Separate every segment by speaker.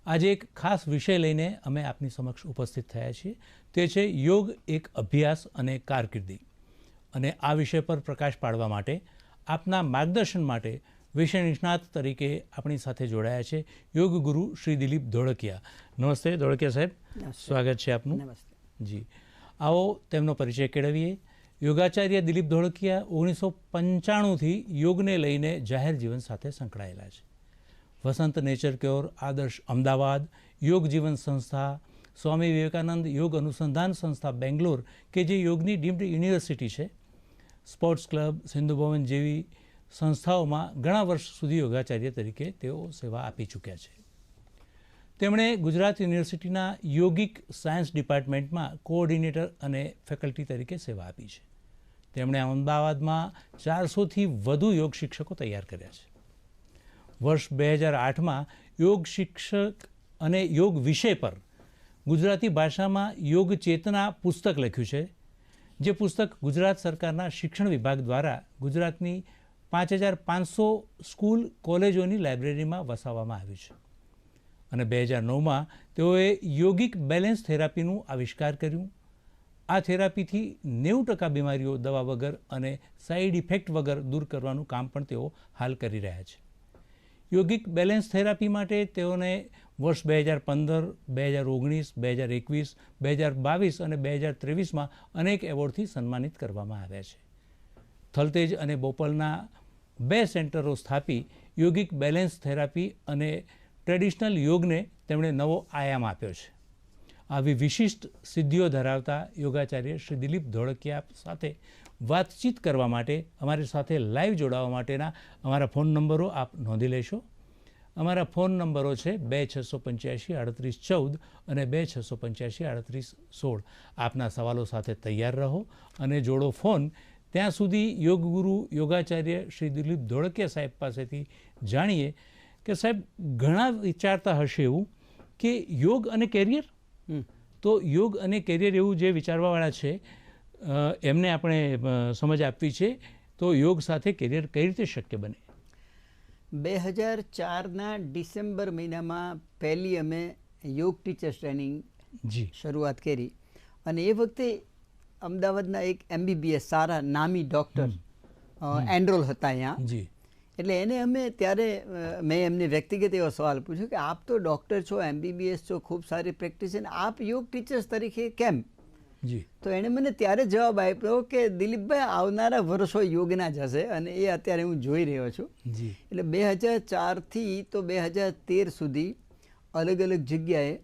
Speaker 1: આજે એક ખાસ વિષય લઈને અમે આપની સમક્ષ ઉપસ્થિત થયા છીએ. તે છે યોગ એક અભ્યાસ અને કારકિર્દી. અને આ વિષય પર પ્રકાશ પાડવા માટે આપના માર્ગદર્શન માટે વિષય નિષ્ણાત તરીકે આપણી સાથે જોડાયા છે યોગ ગુરુ શ્રી દિલીપ ધોળકિયા. નમસ્તે ધોળકિયા સાહેબ, સ્વાગત છે આપનું.
Speaker 2: નમસ્તે
Speaker 1: જી, આવો તેમનો પરિચય કેળવીએ. યોગાચાર્ય દિલીપ ધોળકિયા 1995થી યોગને લઈને જાહેર જીવન સાથે સંકળાયેલા છે. વસંત નેચર ક્યોર, આદર્શ અમદાવાદ, યોગ જીવન સંસ્થા, સ્વામી વિવેકાનંદ યોગ અનુસંધાન સંસ્થા બેંગ્લોર કે જે યોગની ડીમ્ડ યુનિવર્સિટી છે, સ્પોર્ટ્સ ક્લબ, સિંધુ ભવન જેવી સંસ્થાઓમાં ઘણા વર્ષ સુધી યોગાચાર્ય તરીકે તેઓ સેવા આપી ચૂક્યા છે. તેમણે ગુજરાત યુનિવર્સિટીના યોગિક સાયન્સ ડિપાર્ટમેન્ટમાં કોઓર્ડિનેટર અને ફેકલ્ટી તરીકે સેવા આપી છે. તેમણે અમદાવાદમાં 400થી વધુ યોગ શિક્ષકો તૈયાર કર્યા છે. વર્ષ 2008માં યોગ શિક્ષક અને યોગ વિષય પર ગુજરાતી ભાષામાં યોગ ચેતના પુસ્તક લખ્યું છે, જે પુસ્તક ગુજરાત સરકારના શિક્ષણ વિભાગ દ્વારા ગુજરાતની 5500 સ્કૂલ કોલેજોની લાઇબ્રેરીમાં વસાવવામાં આવ્યું છે. અને 2009માં તેઓએ યોગિક બેલેન્સ થેરાપીનું આવિષ્કાર કર્યું. આ થેરાપીથી 90% બીમારીઓ દવા વગર અને સાઇડ ઇફેક્ટ વગર દૂર કરવાનું કામ પણ તેઓ હાલ કરી રહ્યા છે. યોગિક બેલેન્સ થેરાપી માટે તેઓને વર્ષ 2015, 2019, 2021, 2022 અને 2023માં અનેક એવોર્ડથી સન્માનિત કરવામાં આવ્યા છે. થલતેજ અને બોપલના 2 સેન્ટરો સ્થાપી યોગિક બેલેન્સ થેરાપી અને ટ્રેડિશનલ યોગને તેમણે નવો આયામ આપ્યો છે. આવી વિશિષ્ટ સિદ્ધિઓ ધરાવતા યોગાચાર્ય શ્રી દિલીપ ધોળકિયા સાથે વાતચીત કરવા માટે અમારી સાથે લાઈવ જોડાવા માટેના અમારા ફોન નંબરો આપ નોંધી લેશો. અમારા ફોન નંબરો છે 26853814 અને 26853816. આપના સવાલો સાથે તૈયાર રહો અને જોડો ફોન. ત્યાં સુધી યોગગુરુ યોગાચાર્ય શ્રી દિલીપ ધોળકિયા સાહેબ પાસેથી જાણીએ કે સાહેબ ઘણા વિચારતા હશે એવું કે યોગ અને કેરિયર, તો યોગ અને કેરિયર એવું જે વિચારવાવાળા છે એમને આપણે સમજ આપવી છે. તો યોગ સાથે કેરિયર કઈ રીતે શક્ય બને?
Speaker 2: 2004ના ડિસેમ્બર મહિનામાં પહેલી અમે યોગ ટીચર્સ ટ્રેનિંગ શરૂઆત કરી. અને એ વખતે અમદાવાદના એક MBBS સારા નામી ડૉક્ટર એન્ડ્રોલ હતા અહીંયા. એટલે એને અમે ત્યારે મેં એમને વ્યક્તિગત એવો સવાલ પૂછ્યો કે આપ તો ડૉક્ટર છો, MBBS છો, ખૂબ સારી પ્રેક્ટિસ છે, આપ યોગ ટીચર્સ તરીકે કેમ? તો એણે મને ત્યારે જવાબ આપ્યો કે દિલીપભાઈ, આવનારા વર્ષો યોગના જ હશે અને એ અત્યારે હું જોઈ રહ્યો છું. એટલે 2004થી તો 2013 સુધી અલગ અલગ જગ્યાએ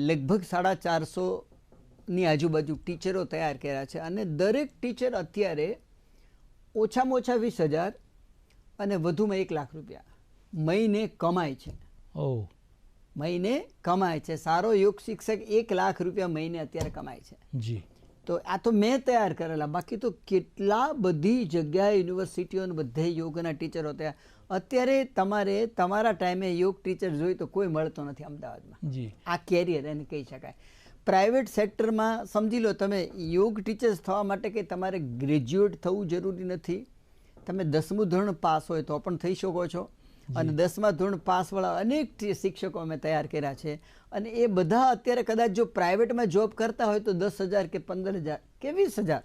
Speaker 2: લગભગ 450ની આજુબાજુ ટીચરો તૈયાર કર્યા છે. અને દરેક ટીચર અત્યારે ઓછામાં ઓછા 20,000 અને વધુમાં 1 લાખ રૂપિયા મહિને કમાય છે. મહિને કમાય છે. સારો યોગ શિક્ષક 1 લાખ રૂપિયા મહિને અત્યારે કમાય છે. તો આ તો મેં તૈયાર કરેલા, બાકી તો કેટલા બધી જગ્યાએ યુનિવર્સિટીઓ બધે યોગના ટીચરો તૈયાર. અત્યારે તમારે તમારા ટાઈમે યોગ ટીચર જોઈ તો કોઈ મળતો નથી અમદાવાદમાં. આ કેરિયર એને કહી શકાય. પ્રાઇવેટ સેક્ટરમાં સમજી લો, તમે યોગ ટીચર્સ થવા માટે કે તમારે ગ્રેજ્યુએટ થવું જરૂરી નથી. તમે 10મું ધોરણ પાસ હોય તો પણ થઈ શકો છો. અને 10મા ધોરણ પાસવાળા અનેક શિક્ષકો અમે તૈયાર કર્યા છે. અને એ બધા અત્યારે કદાચ જો પ્રાઇવેટમાં જોબ કરતા હોય તો 10,000 કે 15,000 કે 20,000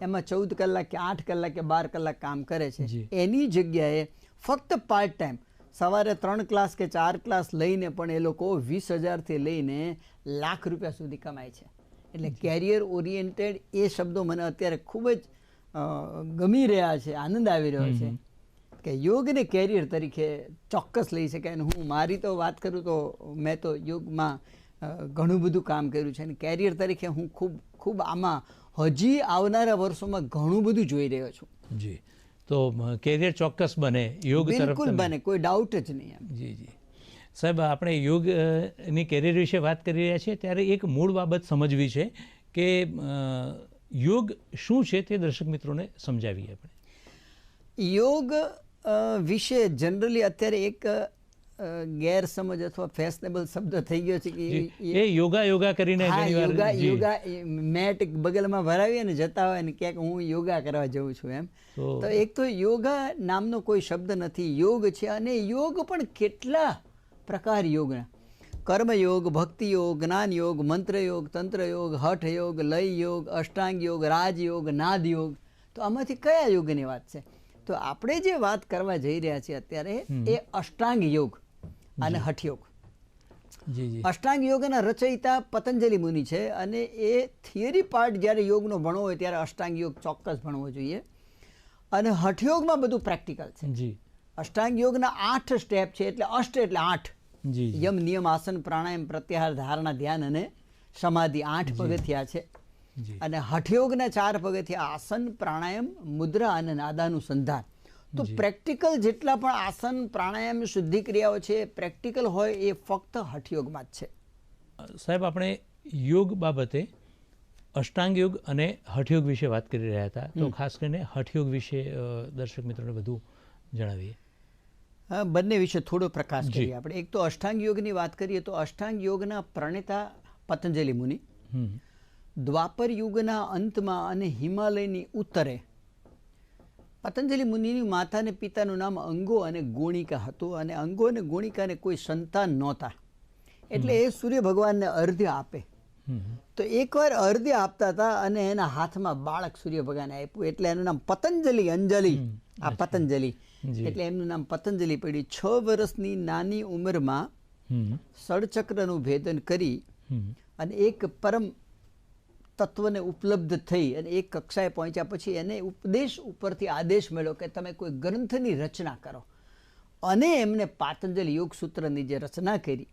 Speaker 2: એમાં 14 કલાક કે 8 કલાક કે 12 કલાક કામ કરે છે. એની જગ્યાએ ફક્ત પાર્ટ ટાઈમ સવારે 3 ક્લાસ કે 4 ક્લાસ લઈને પણ એ લોકો 20,000થી લઈને લાખ રૂપિયા સુધી કમાય છે. એટલે કેરિયર ઓરિએન્ટેડ એ શબ્દો મને અત્યારે ખૂબ જ ગમી રહ્યા છે, આનંદ આવી રહ્યો છે કે યોગને કેરિયર તરીકે ચોક્કસ લઈ શકાય. અને હું મારી તો વાત કરું તો મેં તો યોગમાં ઘણું બધું કામ કર્યું છે અને કેરિયર તરીકે હું ખૂબ આમાં હજી આવનારા વર્ષોમાં ઘણું બધું જોઈ રહ્યો છું.
Speaker 1: જી, તો કેરિયર ચોક્કસ બને, યોગ તરફ
Speaker 2: બિલકુલ બને, કોઈ ડાઉટ જ નહીં.
Speaker 1: જી સાહેબ, આપણે યોગની કેરિયર વિશે વાત કરી રહ્યા છીએ ત્યારે એક મૂળ બાબત સમજવી છે કે યોગ શું છે તે દર્શક મિત્રોને સમજાવીએ આપણે.
Speaker 2: યોગ વિશે જનરલી અત્યારે એક ગેરસમજ અથવા ફેશનેબલ શબ્દ થઈ ગયો છે કે
Speaker 1: એ યોગા કરીને
Speaker 2: યોગા મેટ બગલમાં ભરાવી અને જતા હોય ને ક્યાંક હું યોગા કરવા જઉં છું એમ. તો એક તો યોગા નામનો કોઈ શબ્દ નથી, યોગ છે. અને યોગ પણ કેટલા પ્રકાર યોગના. કર્મયોગ, ભક્તિ યોગ, જ્ઞાન યોગ, મંત્ર યોગ, તંત્ર યોગ, હઠ યોગ, લય યોગ, અષ્ટાંગ યોગ, રાજયોગ, નાદ યોગ. તો આમાંથી કયા યોગની વાત છે? તો આપણે જે વાત કરવા જઈ રહ્યા છીએ અત્યારે એ અષ્ટાંગ યોગ અને હઠ યોગ. અષ્ટાંગ યોગના રચયિતા પતંજલિ મુનિ છે અને એ થિયરી પાર્ટ જ્યારે યોગનો ભણવો હોય ત્યારે અષ્ટાંગ યોગ ચોક્કસ ભણવો જોઈએ. અને હઠયોગમાં બધું પ્રેક્ટિકલ છે. અષ્ટાંગ યોગના 8 સ્ટેપ છે, એટલે અષ્ટ એટલે 8. યમ, નિયમ, આસન, પ્રાણાયામ, પ્રત્યાહાર, ધારણા, ધ્યાન અને સમાધિ 8 પગથિયા છે. અને હઠયોગના 4 પગથિયા આસન, પ્રાણાયામ, મુદ્રા અને નાદાનુસંધાન. તો પ્રેક્ટિકલ જેટલા પણ આસન, પ્રાણાયામ, શુદ્ધિ ક્રિયાઓ છે પ્રેક્ટિકલ હોય એ ફક્ત હઠયોગમાં જ છે.
Speaker 1: સાહેબ, આપણે યોગ બાબતે અષ્ટાંગ યોગ અને હઠયોગ વિશે વાત કરી રહ્યા હતા, તો ખાસ કરીને હઠયોગ વિશે દર્શક મિત્રોને વધુ જણાવીએ.
Speaker 2: બંને વિશે થોડો પ્રકાશ કરીએ આપણે. એક તો અષ્ટાંગ યોગની વાત કરીએ તો અષ્ટાંગ યોગના પ્રણેતા પતંજલિ મુનિ દ્વાપર યુગના અંતમાં અને હિમાલયની ઉત્તરે પતંજલિ મુનિની માતા અને પિતાનું નામ અંગો અને ગોણિકા હતું. અને અંગો અને ગોણિકાને કોઈ સંતાન નહોતા, એટલે એ સૂર્ય ભગવાનને અર્ધ્ય આપે. તો એકવાર અર્ધ્ય આપતા હતા અને એના હાથમાં બાળક સૂર્ય ભગવાને આપ્યું, એટલે એનું નામ પતંજલિ, અંજલિ, આ પતંજલિ, એટલે એમનું નામ પતંજલિ પડ્યું. 6 વર્ષની નાની ઉંમરમાં સળચક્રનું ભેદન કરી અને એક પરમ તત્વને ઉપલબ્ધ થઈ અને એક કક્ષાએ પહોંચ્યા પછી એને ઉપદેશ ઉપરથી આદેશ મળ્યો કે તમે કોઈ ગ્રંથની રચના કરો. અને એમને પાતંજલિ યોગ સૂત્રની જે રચના કરી,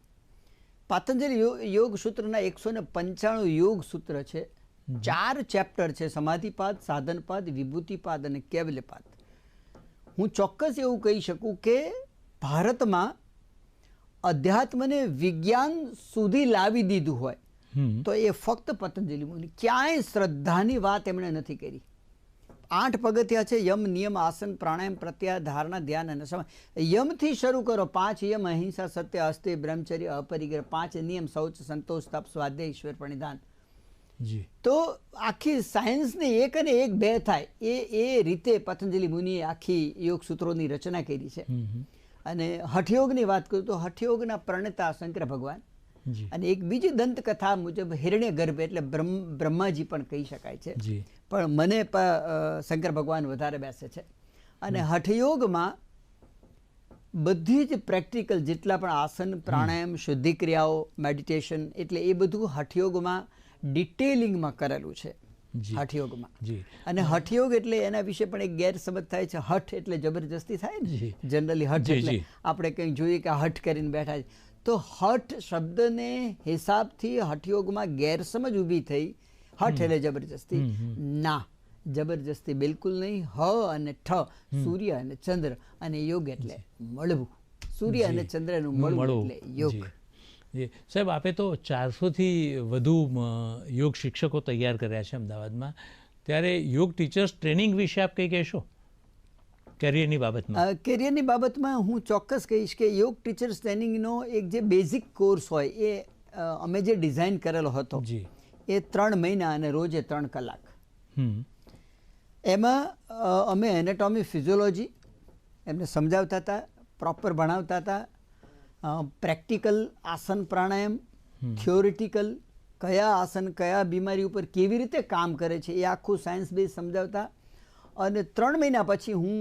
Speaker 2: પાતંજલિ યોગ સૂત્રના 195 યોગ સૂત્ર છે. 4 ચેપ્ટર છે: સમાધિપાદ, સાધનપાદ, વિભૂતિપાદ અને કેવલ્યપાદ. હું ચોક્કસ એવું કહી શકું કે ભારતમાં અધ્યાત્મને વિજ્ઞાન સુધી લાવી દીધું હોય તો એ ફક્ત પતંજલિ મુનિ. ક્યાંય શ્રદ્ધાની વાત એમણે નથી કરી. 8 પગથિયા છે: યમ, નિયમ, આસન, પ્રાણાયામ, પ્રત્યાહાર, ધારણા, ધ્યાન અને સમાધિ. યમથી શરૂ કરો. 5 યમ: અહિંસા, સત્ય, અસ્તેય, બ્રહ્મચર્ય, અપરિગ્રહ. 5 નિયમ: શૌચ, સંતોષ, તપ, સ્વાધ્યાય, ઈશ્વર પ્રણિધાન. તો આખી સાયન્સને એક અને એક બે થાય એ રીતે પતંજલિ મુનિએ આખી યોગ સૂત્રોની રચના કરી છે. અને હઠયોગની વાત કરું તો હઠયોગના પ્રણેતા શંકર ભગવાન. અને એક બીજી દંતકથા મુજબ હિરણ્ય ગર્ભ એટલે બ્રહ્માજી પણ કહી શકાય છે, પણ મને શંકર ભગવાન વધારે બેસે છે. અને હઠયોગમાં બધી જ પ્રેક્ટિકલ જેટલા પણ આસન, પ્રાણાયામ, શુદ્ધિ ક્રિયાઓ, મેડિટેશન, એટલે એ બધું હઠયોગમાં ડિટેલિંગમાં કરેલું છે હઠયોગમાં. અને હઠયોગ એટલે એના વિશે પણ એક ગેરસમજ થાય છે. હઠ એટલે જબરજસ્તી થાય ને જનરલી. હઠ એટલે આપણે કંઈક જોઈએ કે હઠ કરીને બેઠા છે, તો હઠ શબ્દને હિસાબથી હઠયોગમાં ગેરસમજ ઊભી થઈ. હઠ એટલે જબરજસ્તી. ના, જબરજસ્તી બિલકુલ નહીં. હ અને ઠ, સૂર્ય અને ચંદ્ર, અને યોગ એટલે મળવું. સૂર્ય અને ચંદ્રનું મળવું એટલે યોગ.
Speaker 1: સાહેબ, આપે તો 400થી વધુ યોગ શિક્ષકો તૈયાર કર્યા છે અમદાવાદમાં, ત્યારે યોગ ટીચર્સ ટ્રેનિંગ વિશે આપ કંઈ કહેશો કેરિયરની બાબતમાં?
Speaker 2: કેરિયરની બાબતમાં હું ચોક્કસ કહીશ કે યોગ ટીચર્સ ટ્રેનિંગનો એક જે બેઝિક કોર્સ હોય એ અમે જે ડિઝાઇન કરેલો હતો એ 3 મહિના અને રોજે 3 કલાક. એમાં અમે એનાટોમી, ફિઝિયોલોજી એમને સમજાવતા હતા, પ્રોપર ભણાવતા હતા. પ્રેક્ટિકલ આસન, પ્રાણાયામ, થિયોરિટિકલ કયા આસન કયા બીમારી ઉપર કેવી રીતે કામ કરે છે એ આખું સાયન્સ બેઝ સમજાવતા. અને 3 મહિના પછી હું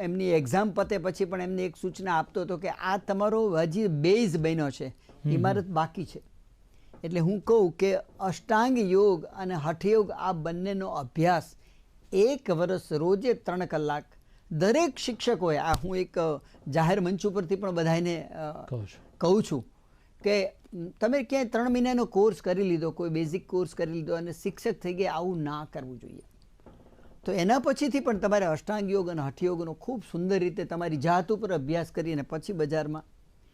Speaker 2: એમની એક્ઝામ પતે પછી પણ એમને એક સૂચના આપતો હતો કે આ તમારો હજી બેઝ બન્યો છે, ઇમારત બાકી છે. એટલે હું કહું કે અષ્ટાંગ યોગ અને હઠયોગ આ બંનેનો અભ્યાસ 1 વર્ષ રોજે 3 કલાક દરેક શિક્ષકોએ, આ હું એક જાહેર મંચ ઉપરથી પણ બધાને કહું છું કે તમે ક્યાંય 3 મહિનાનો કોર્સ કરી લીધો, કોઈ બેઝિક કોર્સ કરી લીધો અને શિક્ષક થઈ ગયા, આવું ના કરવું જોઈએ. તો એના પછીથી પણ તમારે અષ્ટાંગ યોગ અને હઠયોગનો ખૂબ સુંદર રીતે તમારી જાત ઉપર અભ્યાસ કરીને પછી બજારમાં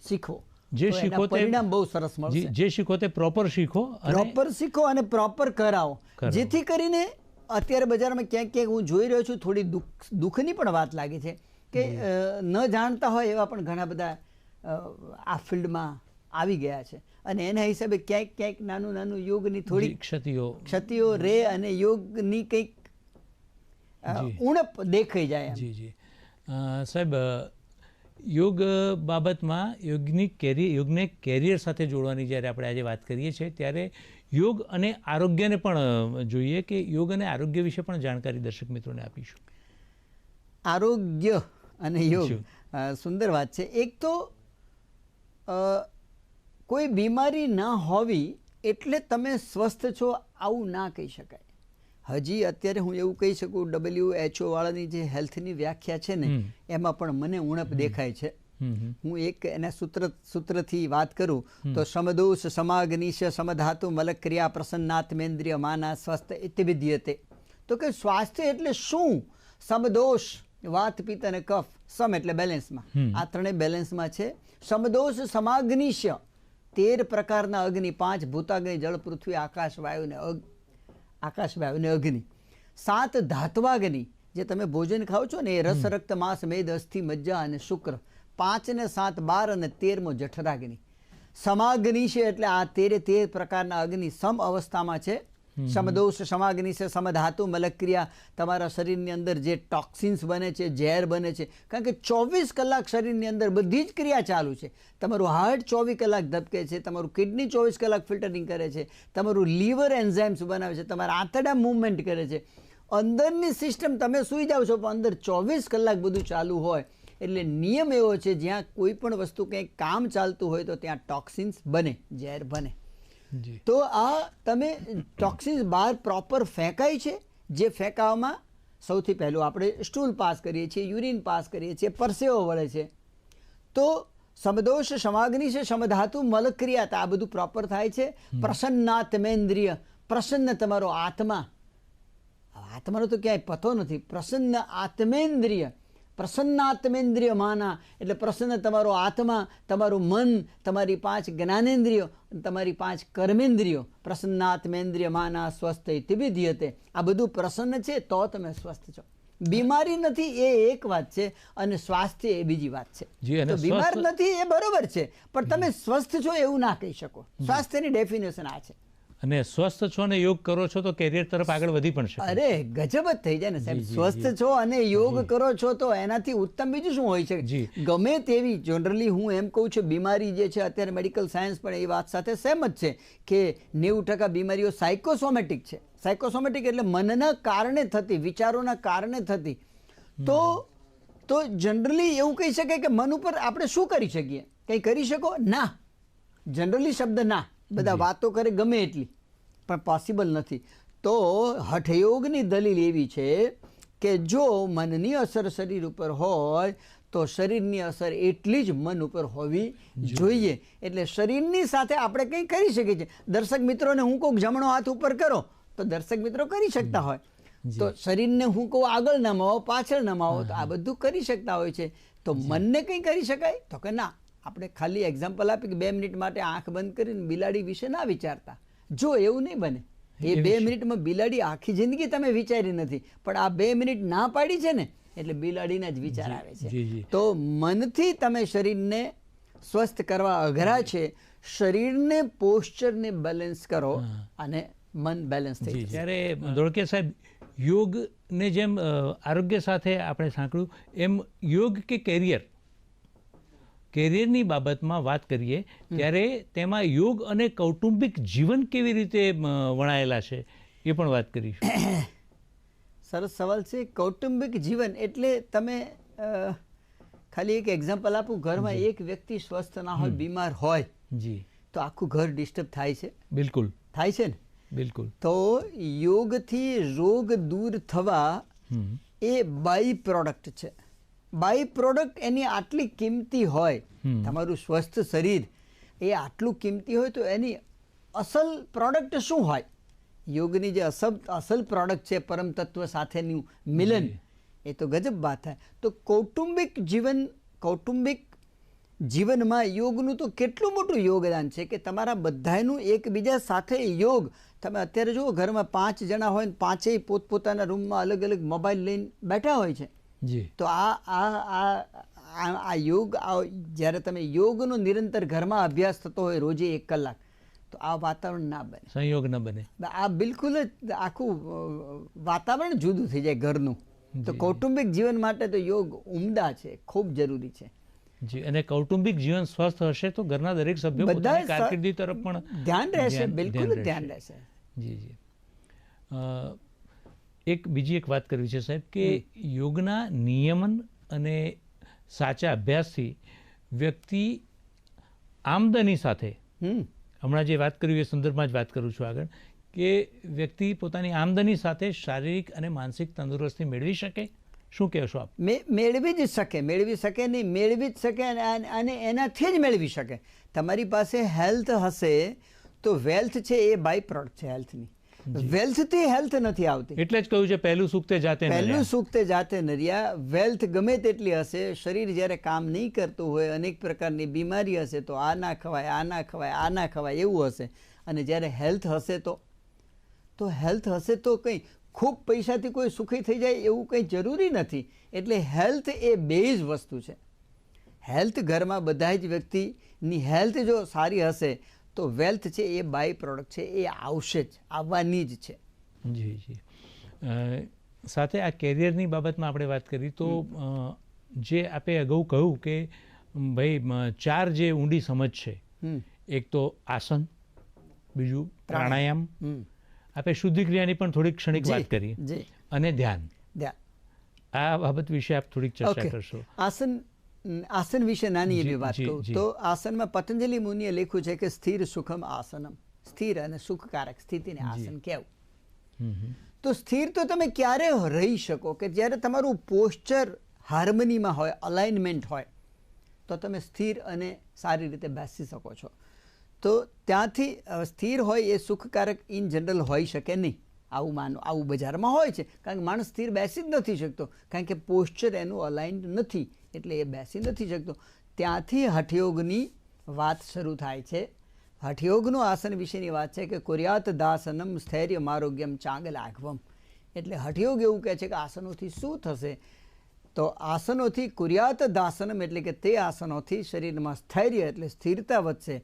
Speaker 2: શીખો.
Speaker 1: જે શીખો તે
Speaker 2: પરિણામ બહુ સરસ મળશે.
Speaker 1: જે શીખો તે પ્રોપર શીખો,
Speaker 2: પ્રોપર શીખો અને પ્રોપર કરાવો, જેથી કરીને અત્યારે બજારમાં ક્યાંક ક્યાંક હું જોઈ રહ્યો છું થોડી દુઃખની પણ વાત લાગે છે કે ન જાણતા હોય એવા પણ ઘણા બધા આ ફિલ્ડમાં આવી ગયા છે. અને એના હિસાબે ક્યાંક ક્યાંક નાનું નાનું યોગની થોડી ક્ષતિઓ રહે અને યોગની કંઈક ઉણપ દેખાઈ જાય.
Speaker 1: જી જી સાહેબ, યોગ બાબતમાં યોગને કેરિયર સાથે જોડવાની જ્યારે આપણે આજે વાત કરીએ છીએ ત્યારે યોગ અને આરોગ્યને પણ જોઈએ કે યોગ અને આરોગ્ય વિશે પણ જાણકારી દર્શક મિત્રોને આપીશું.
Speaker 2: આરોગ્ય અને યોગ સુંદર વાત છે. એક તો કોઈ બીમારી ના હોવી એટલે તમે સ્વસ્થ છો આવું ના કહી શકાય. હજી અત્યારે હું એવું કહી શકું WHO વાળાની જે હેલ્થની વ્યાખ્યા છે ને એમાં પણ મને ઉણપ દેખાય છે. હું એક એના સૂત્રથી વાત કરું તો સમદોષ સમાગ્નિશ સમધાતુ મલક્રિયા પ્રસન્નાત્મેન્દ્રિય માના સ્વસ્થ ઇતિ વિદ્યતે. તો કે સ્વાસ્થ્ય એટલે શું? સમદોષ વાત પિત્ત અને કફ. સમ એટલે બેલેન્સમાં, આ ત્રણેય બેલેન્સમાં છે. સમદોષ સમાગ્નિશ 13 પ્રકારના અગ્નિ, 5 ભૂતાગ્નિ, જળ પૃથ્વી આકાશ વાયુ ને અગ્નિ. 7 ધાત્વાગ્નિ જે તમે ભોજન ખાઓ છો ને એ રસ રક્ત માંસ મેદ અસ્થિ મજ્જા અને શુક્ર. 5 ને 7 12 અને 13મો જઠરાગ્નિ. સમાગ્નિ છે એટલે આ 13 પ્રકારના અગ્નિ સમ અવસ્થામાં છે. સમદોષ સમાગ્નિ છે સમધાતુ મલક્રિયા. તમારા શરીરની અંદર જે ટોક્સિન્સ બને છે, ઝેર બને છે, કારણ કે 24 કલાક શરીરની અંદર બધી જ ક્રિયા ચાલુ છે. તમારું હાર્ટ 24 કલાક ધબકે છે, તમારું કિડની 24 કલાક ફિલ્ટરિંગ કરે છે, તમારું લીવર એન્ઝાઇમ્સ બનાવે છે, તમારા આંતરડા મૂવમેન્ટ કરે છે. અંદરની સિસ્ટમ તમે સૂઈ જાઓ છો પણ અંદર 24 કલાક બધું ચાલુ હોય. એટલે નિયમ એવો છે જ્યાં કોઈ પણ વસ્તુ કંઈક કામ ચાલતું હોય તો ત્યાં ટોક્સિન્સ બને, ઝેર બને. તો આ તમે ટોક્સિન્સ બહાર પ્રોપર ફેંકાય છે. જે ફેંકાવામાં સૌથી પહેલું આપણે સ્ટૂલ પાસ કરીએ છીએ, યુરિન પાસ કરીએ છીએ, પરસેવો વળે છે. તો સમદોષ સમાગ્નિ છે સમધાતુ મલક્રિયા, આ બધું પ્રોપર થાય છે. પ્રસન્નાત્મેન્દ્રિય, પ્રસન્ન તમારો આત્મા. આત્માનો તો ક્યાંય પતો નથી. પ્રસન્ન આત્મેન્દ્રિય, પ્રસન્નાત્મેન્દ્રિય માના એટલે પ્રસન્ન તમારો આત્મા, તમારું મન, તમારી 5 જ્ઞાનેન્દ્રિયો, તમારી 5 કર્મેન્દ્રિયો. પ્રસન્નાત્મેન્દ્રિય માના સ્વસ્થ ઇતિ વિદ્યતે. આ બધું પ્રસન્ન છે તો તમે સ્વસ્થ છો. બીમારી નથી એ એક વાત છે અને સ્વાસ્થ્ય એ બીજી વાત છે. તો બીમાર નથી એ બરોબર છે પણ તમે સ્વસ્થ છો એવું ના કહી શકો. સ્વાસ્થ્યની ડેફિનેશન આ છે.
Speaker 1: અને સ્વસ્થ છો ને યોગ કરો છો તો કેરિયર તરફ આગળ વધી પણ શકે.
Speaker 2: અરે ગજબ જ થઈ જાય ને સાહેબ. સ્વસ્થ છો અને યોગ કરો છો તો એનાથી ઉત્તમ બીજું શું હોય છે? ગમે તેવી જનરલી હું એમ કહું છું બીમારી જે છે અત્યારે મેડિકલ સાયન્સ પણ એ વાત સાથે સહેમત છે કે 90% બીમારીઓ સાયકોસોમેટિક છે. સાયકોસોમેટિક એટલે મનના કારણે થતી, વિચારોના કારણે થતી. તો જનરલી એવું કહી શકાય કે મન ઉપર આપણે શું કરી શકીએ? કંઈ કરી શકો? ના. જનરલી શબ્દ ના. બધા વાતો કરે ગમે એટલી પણ પોસિબલ નથી. તો હઠયોગની દલીલ એવી છે કે જો મનની અસર શરીર ઉપર હોય તો શરીરની અસર એટલી જ મન ઉપર હોવી જોઈએ. એટલે શરીરની સાથે આપણે કંઈ કરી શકીએ છીએ. દર્શક મિત્રોને હું કહું જમણો હાથ ઉપર કરો તો દર્શક મિત્રો કરી શકતા હોય. તો શરીરને હું કહું આગળ નમાવો, પાછળ નમાવો, તો આ બધું કરી શકતા હોય છે. તો મનને કંઈ કરી શકાય? તો કે ના. આપણે ખાલી એક્ઝામ્પલ આપી કે 2 મિનિટ માટે આંખ બંધ કરીને બિલાડી વિશે ના વિચારતા. જો એવું નહીં બને. એ 2 મિનિટમાં બિલાડી આખી જિંદગી તમે વિચારી નથી પણ આ 2 મિનિટ ના પાડી છે ને એટલે બિલાડીના જ વિચાર આવે છે. તો મનથી તમે શરીરને સ્વસ્થ કરવા અઘરા છે. શરીરને પોસ્ચરને બેલેન્સ કરો અને મન બેલેન્સ થઈ જાય.
Speaker 1: ત્યારે ધોળકિયા સાહેબ યોગને જેમ આરોગ્ય સાથે આપણે સાંકળ્યું એમ યોગ કે કેરિયરની બાબતમાં વાત કરીએ ત્યારે તેમાં યોગ અને કૌટુંબિક જીવન કેવી રીતે વણાયેલા છે એ પણ વાત કરીશું.
Speaker 2: સરસ સવાલ છે. કૌટુંબિક જીવન એટલે તમે ખાલી એક એક્ઝામ્પલ આપું. ઘરમાં એક વ્યક્તિ સ્વસ્થ ના હોય, બીમાર હોય તો આખું ઘર ડિસ્ટર્બ થાય છે.
Speaker 1: બિલકુલ
Speaker 2: થાય છે ને.
Speaker 1: બિલકુલ.
Speaker 2: તો યોગથી રોગ દૂર થવા એ બાય પ્રોડક્ટ છે. બાય પ્રોડક્ટ એની આટલી કિંમતી હોય, તમારું સ્વસ્થ શરીર એ આટલું કિંમતી હોય તો એની અસલ પ્રોડક્ટ શું હોય? યોગની જે અસલ પ્રોડક્ટ છે પરમ તત્વ સાથેનું મિલન, એ તો ગજબ વાત થાય. તો કૌટુંબિક જીવનમાં યોગનું તો કેટલું મોટું યોગદાન છે કે તમારા બધાનું એકબીજા સાથે યોગ. તમે અત્યારે જુઓ ઘરમાં 5 જણા હોય ને 5એય પોતપોતાના રૂમમાં અલગ અલગ મોબાઈલ લઈને બેઠા હોય છે. તો આ યોગ જ્યારે તમે યોગનો નિરંતર ઘરમાં અભ્યાસ થતો હોય રોજે 1 કલાક તો આ વાતાવરણ ના બને,
Speaker 1: સંયોગ ન બને.
Speaker 2: આ બિલકુલ જ આખું વાતાવરણ જુદું થઈ જાય ઘરનું. તો કૌટુંબિક જીવન માટે તો યોગ ઉમદા છે, ખૂબ જરૂરી છે.
Speaker 1: જી, અને કૌટુંબિક જીવન સ્વસ્થ હશે તો ઘરના દરેક સભ્યો
Speaker 2: બધા
Speaker 1: પોતાની કારકિર્દી તરફ પણ
Speaker 2: ધ્યાન રહેશે, બિલકુલ ધ્યાન રહેશે.
Speaker 1: જી જી. બીજી એક વાત કરવી છે સાહેબ કે યોગના નિયમન અને સાચા અભ્યાસથી વ્યક્તિ આમદની સાથે, હમણાં જે વાત કરી એ સંદર્ભમાં જ વાત કરું છું આગળ, કે વ્યક્તિ પોતાની આમદની સાથે શારીરિક અને માનસિક તંદુરસ્તી મેળવી શકે. શું કહેશો આપ?
Speaker 2: મેળવી જ શકે, મેળવી શકે નહીં, મેળવી જ શકે અને એનાથી જ મેળવી શકે. તમારી પાસે હેલ્થ હશે તો વેલ્થ છે એ બાય પ્રોડક્ટ છે હેલ્થની. વેલ્થથી હેલ્થ નથી આવતી.
Speaker 1: એટલે જ કહ્યું છે પહેલું સુખ તે જાતે
Speaker 2: પહેલું સુખ તે જાતે નર્યા. વેલ્થ ગમે તેટલી હશે, શરીર જ્યારે કામ નહીં કરતું હોય, અનેક પ્રકારની બીમારી હશે તો આ ના ખવાય, આ ના ખવાય, આ ના ખવાય એવું હશે. અને જ્યારે હેલ્થ હશે તો હેલ્થ હશે તો કંઈ ખૂબ પૈસાથી કોઈ સુખી થઈ જાય એવું કંઈ જરૂરી નથી. એટલે હેલ્થ એ બેઝ વસ્તુ છે. હેલ્થ ઘરમાં બધા જ વ્યક્તિની હેલ્થ જો સારી હશે તો વેલ્થ છે એ બાય પ્રોડક્ટ છે એ આવશે જ, આવવાની જ છે.
Speaker 1: જી જી. સાથે આ કેરિયરની બાબતમાં આપણે વાત કરી તો જે આપે અગાઉ કહ્યું કે ભાઈ 4 જે ઊંડી સમજ છે, એક તો આસન, બીજું પ્રાણાયામ, આપણે શુદ્ધિ ક્રિયાની પણ થોડીક ક્ષણિક વાત કરી, અને ધ્યાન. આ બાબત વિશે આપ થોડીક ચર્ચા કરશો.
Speaker 2: આસન વિશે નાની એવી વાત કહું તો આસનમાં પતંજલિ મુનિએ લખ્યું છે કે સ્થિર સુખમ આસનમ, સ્થિર અને સુખકારક સ્થિતિને આસન કહેવું. તો સ્થિર તો તમે ક્યારે રહી શકો કે જ્યારે તમારું પોસ્ચર હાર્મનીમાં હોય, અલાઇનમેન્ટ હોય, તો તમે સ્થિર અને સારી રીતે બેસી શકો છો. તો ત્યાંથી સ્થિર હોય એ સુખકારક ઇન જનરલ હોઈ શકે નહીં. આવું માનો, આવું બજારમાં હોય છે, કારણ કે માણસ સ્થિર બેસી જ નથી શકતો, કારણ કે પોસ્ચર એનું અલાઇન્ડ નથી, એટલે એ બેસી નથી શકતો. ત્યાંથી હઠયોગની વાત શરૂ થાય છે. હઠયોગનું આસન વિશેની વાત છે કે કુર્યાત દાસનમ સ્થૈર્યમ આરોગ્યમ ચાંગલાઘવમ. એટલે હઠયોગ એવું કહે છે કે આસનોથી શું થશે? તો આસનોથી કુર્યાત દાસનમ એટલે કે તે આસનોથી શરીરમાં સ્થૈર્ય એટલે સ્થિરતા વધશે,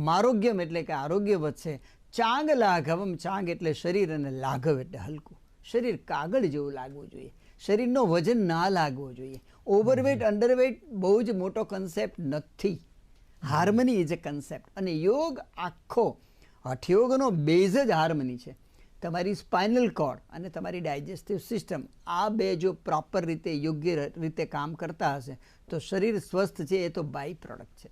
Speaker 2: મારોગ્યમ એટલે કે આરોગ્ય વધશે, ચાંગ લાઘવમ, ચાંગ એટલે શરીર અને લાઘવ એટલે હલકું. શરીર કાગળ જેવું લાગવું જોઈએ, શરીરનો વજન ના લાગવો જોઈએ. ઓવરવેટ અંડરવેટ બહુ જ મોટો કન્સેપ્ટ નથી. Harmony is a concept. અને યોગ આખો હઠયોગનો બેઝ જ હાર્મની છે. તમારી સ્પાઇનલ કોર્ડ અને તમારી ડાયજેસ્ટિવ સિસ્ટમ આ બે જો પ્રોપર રીતે યોગ્ય રીતે કામ કરતા હશે તો શરીર સ્વસ્થ છે, એ તો બાય પ્રોડક્ટ છે.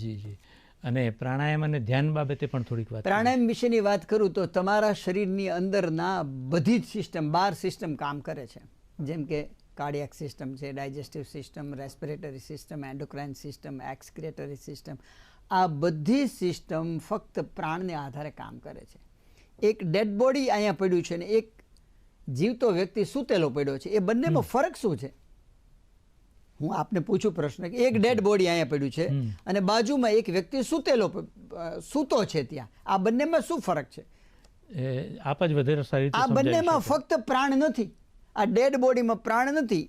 Speaker 1: જી જી. અને પ્રાણાયામ અને ધ્યાન બાબતે પણ થોડીક વાત.
Speaker 2: પ્રાણાયામ વિશેની વાત કરું તો તમારા શરીરની અંદરના બધી જ સિસ્ટમ, 12 સિસ્ટમ કામ કરે છે. જેમ કે કાર્ડિયાક સિસ્ટમ છે, digestive system, respiratory system, endocrine system, excretory system. આ બધી સિસ્ટમ ફક્ત પ્રાણને આધારે કામ કરે છે. એક ડેડ બોડી અહીંયા પડ્યું છે ને એક જીવતો વ્યક્તિ સૂતેલો પડ્યો છે, એ બંનેમાં ફરક શું છે? હું આપને પૂછું પ્રશ્ન કે એક ડેડ બોડી અહીંયા પડ્યું છે અને બાજુમાં એક વ્યક્તિ સૂતો છે, ત્યાં આ બંનેમાં શું ફરક છે?
Speaker 1: આપ જ વધારે સારી રીતે
Speaker 2: આ બંનેમાં ફક્ત પ્રાણ નથી. આ ડેડ બોડીમાં પ્રાણ નથી.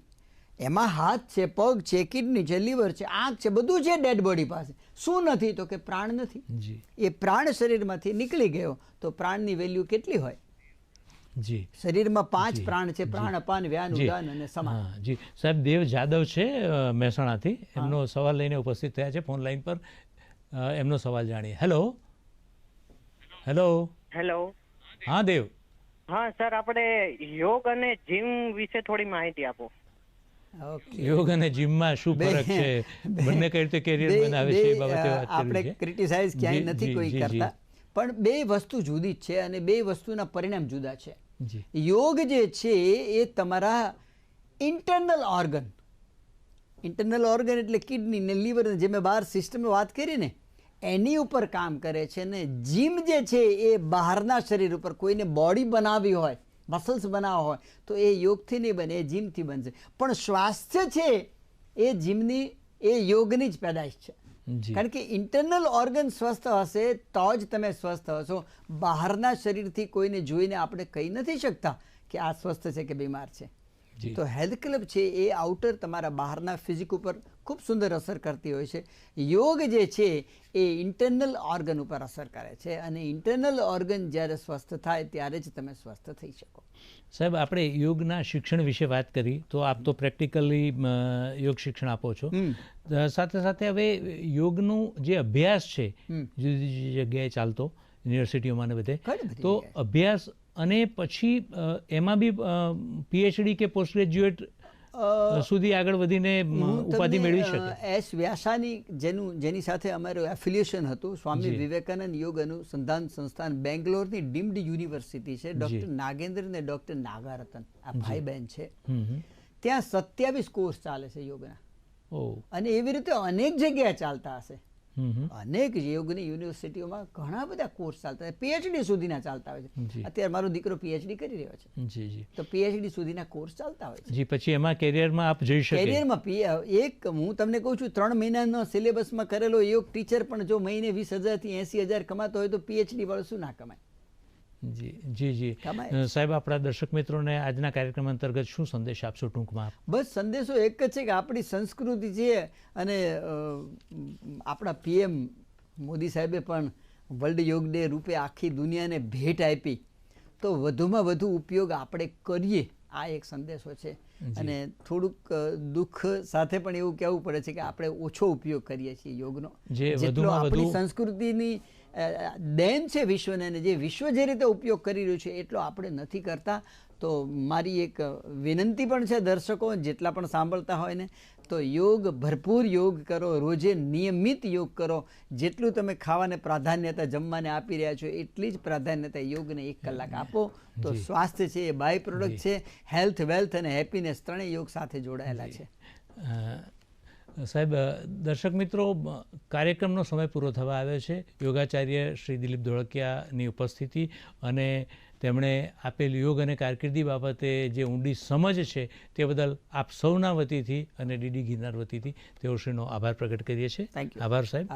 Speaker 2: એમાં હાથ છે, પગ છે, કિડની છે, લીવર છે, આંખ છે, બધું છે ડેડ બોડી પાસે. શું નથી? તો કે પ્રાણ નથી. એ પ્રાણ શરીરમાંથી નીકળી ગયો તો પ્રાણની વેલ્યુ કેટલી હોય?
Speaker 1: જી.
Speaker 2: શરીરમાં 5 પ્રાણ છે, પ્રાણ, અપાન, વ્યાન, ઉદાન અને સમાન.
Speaker 1: જી સાહેબ, દેવ જાદવ છે મહેસાણાથી, એમનો સવાલ લઈને ઉપસ્થિત થયા છે ફોન લાઈન પર. એમનો સવાલ જાણીએ. હેલો. હેલો.
Speaker 3: હેલો.
Speaker 1: હા દેવ.
Speaker 3: હા સર, આપણે યોગ અને જીમ વિશે થોડી માહિતી આપો.
Speaker 1: યોગ અને જીમમાં શું ફરક છે? બંને કઈ રીતે કેરિયર બનાવે છે એ બાબતે વાત કરવી છે.
Speaker 2: આપણે ક્રિટિસાઇઝ ક્યાંય નથી કોઈ કરતા, પણ બે વસ્તુ જુદી જ છે અને બે વસ્તુના પરિણામ જુદા છે. યોગ જે છે એ તમારા ઇન્ટરનલ ઓર્ગન એટલે કિડની ને લીવર ને જે મેં 12 સિસ્ટમ વાત કરી ને એની ઉપર કામ કરે છે. ને જીમ જે છે એ બહારના શરીર ઉપર, કોઈને બોડી બનાવવી હોય, મસલ્સ બનાવવા હોય તો એ યોગથી નહીં બને, એ જીમથી બનશે. પણ સ્વાસ્થ્ય છે એ જીમની, એ યોગની જ પેદાશ છે. કારણ કે ઇન્ટરનલ ઓર્ગન સ્વસ્થ હશે તો જ તમે સ્વસ્થ હશો. બહારના શરીરથી કોઈને જોઈને આપણે કહી નથી શકતા કે આ સ્વસ્થ છે કે બીમાર છે. તો હેલ્થ ક્લબ છે એ આઉટર તમારા બહારના ફિઝિક ઉપર ખૂબ સુંદર અસર કરતી હોય છે. યોગ જે છે એ ઇન્ટરનલ ઓર્ગન ઉપર અસર કરે છે અને ઇન્ટરનલ ઓર્ગન જ્યારે સ્વસ્થ થાય ત્યારે જ તમે સ્વસ્થ થઈ શકો.
Speaker 1: સાહેબ, આપણે યોગના શિક્ષણ વિશે વાત કરી તો આપ તો પ્રેક્ટિકલી યોગ શિક્ષણ આપો છો. સાથે સાથે હવે યોગનું જે અભ્યાસ છે જુદી જુદી જગ્યાએ ચાલતો યુનિવર્સિટીઓમાં ને બધે, તો અભ્યાસ અને પછી એમાં બી પીએચડી કે પોસ્ટ ગ્રેજ્યુએટ સુધી આગળ વધીને ઉપાધિ મેળવી શકે.
Speaker 2: એસ વ્યાસાની જેની સાથે અમારું એફિલિએશન હતું, સ્વામી વિવેકાનંદ યોગ અનુસંધાન સંસ્થાન બેંગ્લોરની ડીમ્ડ યુનિવર્સિટી છે, ડૉક્ટર નાગેન્દ્ર ને ડૉક્ટર નાગારતન આ ભાઈ બહેન છે. ત્યાં 27 કોર્સ ચાલે છે યોગના, અને એવી રીતે અનેક જગ્યાએ ચાલતા હશે. અનેક યોગની યુનિવર્સિટીઓમાં ઘણા બધા કોર્સ ચાલતા હોય, પીએચડી સુધીના ચાલતા હોય છે. અત્યારે મારો દીકરો પીએચડી કરી રહ્યો છે, તો પીએચડી સુધીના કોર્સ ચાલતા હોય છે.
Speaker 1: પછી એમાં કેરિયરમાં આપ જઈ શકો.
Speaker 2: કેરિયરમાં એક હું તમને કહું છું 3 મહિનાનો સિલેબસમાં કરેલો યોગ ટીચર પણ જો મહિને 20,000 થી 80,000 કમાતો હોય તો પીએચડી વાળો શું ના કમાય?
Speaker 1: જી સાહેબ, આપણા દર્શક મિત્રોને આજના કાર્યક્રમ અંતર્ગત શું સંદેશ આપશો ટૂંકમાં?
Speaker 2: બસ સંદેશો એક જ છે કે આપણી સંસ્કૃતિ છે, અને આપણા પીએમ મોદી સાહેબે પણ વર્લ્ડ યોગ ડે રૂપે આખી દુનિયાને ભેટ આપી, તો વધુમાં વધુ ઉપયોગ આપણે કરીએ, આ એક સંદેશો છે. અને થોડુંક દુઃખ સાથે પણ એવું કહેવું પડે છે કે આપણે ઓછો ઉપયોગ કરીએ છીએ યોગનો, જેટલો આપણી સંસ્કૃતિની દેન છે વિશ્વને, અને જે વિશ્વ જે રીતે ઉપયોગ કરી રહ્યું છે એટલો આપણે નથી કરતા. તો મારી એક વિનંતી પણ છે દર્શકો જેટલા પણ સાંભળતા હોય ને, તો યોગ, ભરપૂર યોગ કરો, રોજે નિયમિત યોગ કરો. જેટલું તમે ખાવાને પ્રાધાન્યતા જમવાને આપી રહ્યા છો એટલી જ પ્રાધાન્યતા યોગને 1 કલાક આપો, તો સ્વાસ્થ્ય છે એ બાય પ્રોડક્ટ છે. હેલ્થ, વેલ્થ અને હેપીનેસ ત્રણેય યોગ સાથે જોડાયેલા છે.
Speaker 1: સાહેબ, દર્શક મિત્રો, કાર્યક્રમનો સમય પૂરો થવા આવ્યો છે. યોગાચાર્ય શ્રી દિલીપ ધોળકિયાની ઉપસ્થિતિ અને તેમણે આપેલ યોગ અને કારકિર્દી બાબતે જે ઊંડી સમજ છે તે બદલ આપ સૌના વતીથી અને ડીડી ગિરનાર વતીથી તેઓશ્રીનો આભાર પ્રગટ કરીએ છીએ. આભાર સાહેબ.